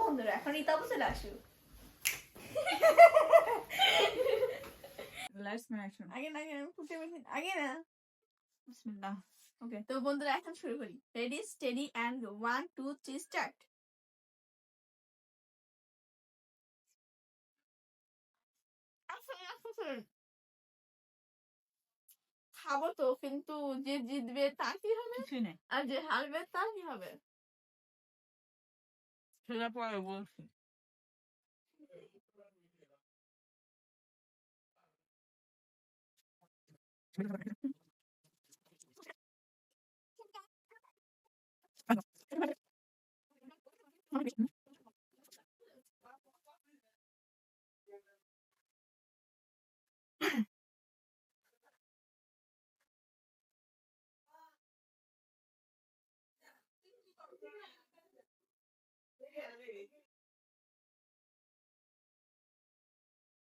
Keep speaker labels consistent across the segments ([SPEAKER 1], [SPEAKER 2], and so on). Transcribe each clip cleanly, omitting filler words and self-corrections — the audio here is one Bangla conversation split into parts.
[SPEAKER 1] বন্ধুরা এখন ইতাবু চলে আসুক। আগে না ফুটে আগে না। বিসমিল্লাহ। ওকে তো বন্ধুরা এখন শুরু করি। Ready steady and 1 2 3 start. খাবো তো, কিন্তু যে জিতবে তার কি হবে? আর যে হারবে তার কি হবে?
[SPEAKER 2] সেটা পরে বলছি।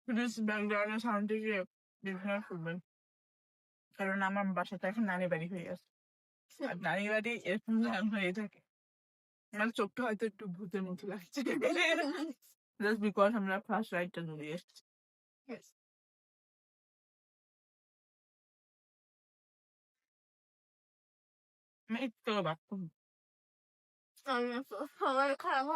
[SPEAKER 2] প্লিজ ব্যাকগ্রাউন্ডের সাউন্ডটিকে ডিসকানেক্ট করবেন, কারণ আমার বাসাটা এখন নানি বাড়ি হয়ে গেছে। আর নানি বাড়ি এরকম জ্যাম হয়ে থাকে, আমার চোখটা হয়তো একটু ভূতের মতো লাগছে, জাস্ট বিকজ আমরা ফার্স্ট রাইডটা ধরে এসেছি। আমি একটু বাথরুম
[SPEAKER 1] সবাই খারাপ।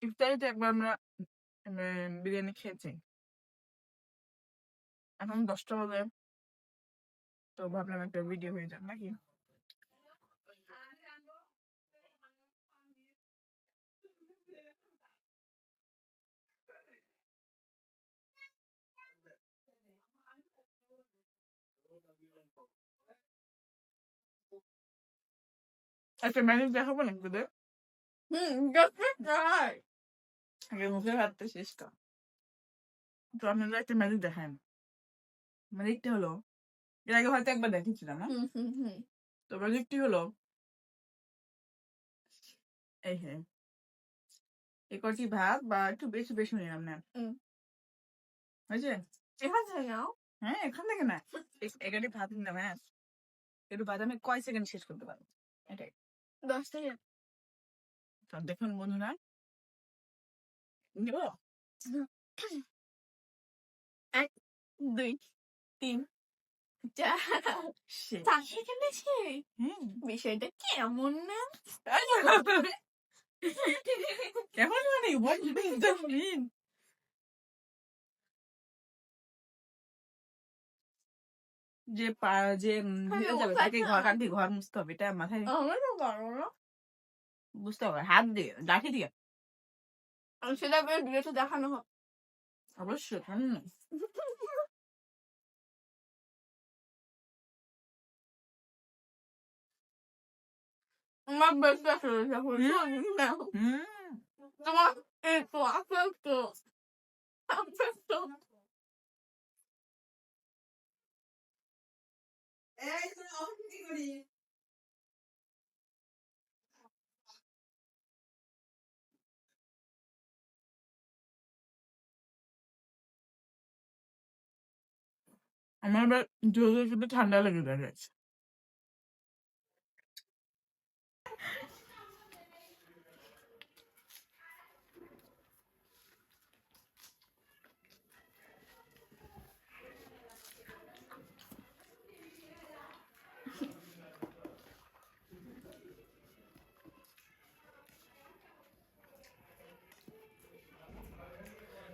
[SPEAKER 2] ইফতারিতে একবার আমরা বিরিয়ানি খেয়েছি, এখন 10টা বাজে, তো ভাবলাম একটা ভিডিও হয়ে যাক নাকি। একটা ম্যানেজ দেখাবো না তোদের? আগে মুখে ভাবতে শেষ কর, তো আপনাদের একটা ম্যাজিক দেখায়। ম্যাজিকটা হলো, এর আগে হয়তো একবার দেখেছিলাম না, তো ম্যাজিকটি হলো এই হ্যাঁ, এই কটি ভাত বা একটু বেশি বেশি নিলাম না, হয়েছে? হ্যাঁ এখান থেকে না, এখানে ভাত নিলাম। হ্যাঁ একটু ভাত আমি কয় সেকেন্ড শেষ করতে পারবো, এটাই
[SPEAKER 1] 10 সেকেন্ড।
[SPEAKER 2] তো দেখুন বন্ধুরা, নিব
[SPEAKER 1] 1 2 3 4 4 সেকেন্ডে শেষ। বিষয়টা কেমন না?
[SPEAKER 2] কেমন মানে what does that mean? যে যে ভিজে যাবে তাকে ঘর মুছতে হবে, এটা মাথায় বুঝতে হবে, হাত দিয়ে লাঠি দিয়ে
[SPEAKER 1] সেটা ভিডিওতে দেখানো হোক
[SPEAKER 2] অবশ্যই।
[SPEAKER 1] আমার বেশি আসলে তোমার একটু
[SPEAKER 2] আমার এবার জোরে জোরে ঠান্ডা লেগে গেছে।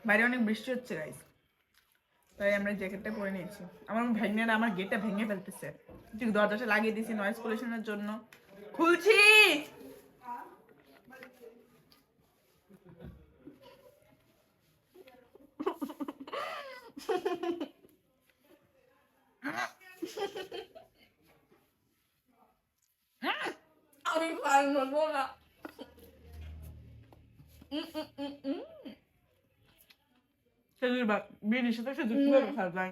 [SPEAKER 2] বাইরে অনেক বৃষ্টি হচ্ছে গাইস, তাই আমরা জ্যাকেটটা পরে নিয়েছি। আমার ভেঙে আমার গেটটা ভেঙে ফেলতেছে, ঠিক দরজাটা লাগিয়ে দিয়েছি নয়েজ পলিউশনের জন্য। খুলছি,
[SPEAKER 1] আমি পারবো না।
[SPEAKER 2] খেজুর বিড়ির সাথে খেজুর কিভাবে খাওয়া যায়?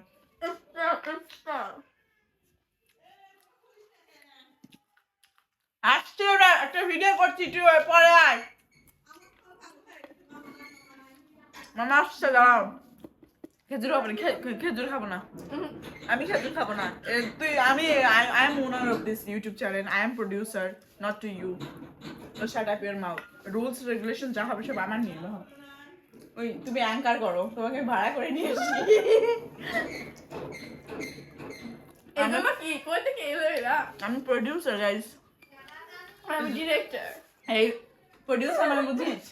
[SPEAKER 2] আসছে ওরা, একটা ভিডিও করছি, তুই পরে আয়। মামা আসছে, দাঁড়াও। খেজুর হবে না, খেজুর খাবো না। আমি খেজুর খাবো না আমি I am owner of this YouTube channel I am producer not to you to shut up your mouth rules regulation যা হবে সব আমার নিয়ম হবে ওই তুমি অ্যাঙ্কার করো তোমাকে ভাড়া করে নিয়ে এসেছি
[SPEAKER 1] এগুলো কি কই থেকে এলো এরা?
[SPEAKER 2] আমি প্রডিউসার গাইস
[SPEAKER 1] আমি ডিরেক্টর।
[SPEAKER 2] এই প্রডিউসার মানে বুঝিস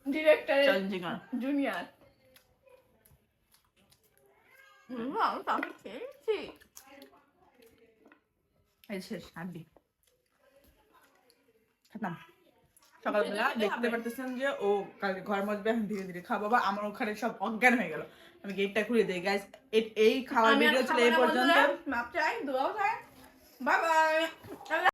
[SPEAKER 1] ডিরেক্টরের
[SPEAKER 2] চঞ্চিকা
[SPEAKER 1] জুনিয়র। আমি তাকে খেয়েছি।
[SPEAKER 2] এই শেষ হাড্ডি খেতাম সকালবেলা দেখতে পারতেছেন যে ও কালকে ঘর মজবে এখন ধীরে ধীরে খাওয়া বাবা আমার ওখানে সব অজ্ঞান হয়ে গেল আমি গেটটা খুলে দিই গাইস এই খাওয়ার ভিডিও ছিল এই পর্যন্ত
[SPEAKER 1] মাপ চাই দোয়াও চাই বাই বাই।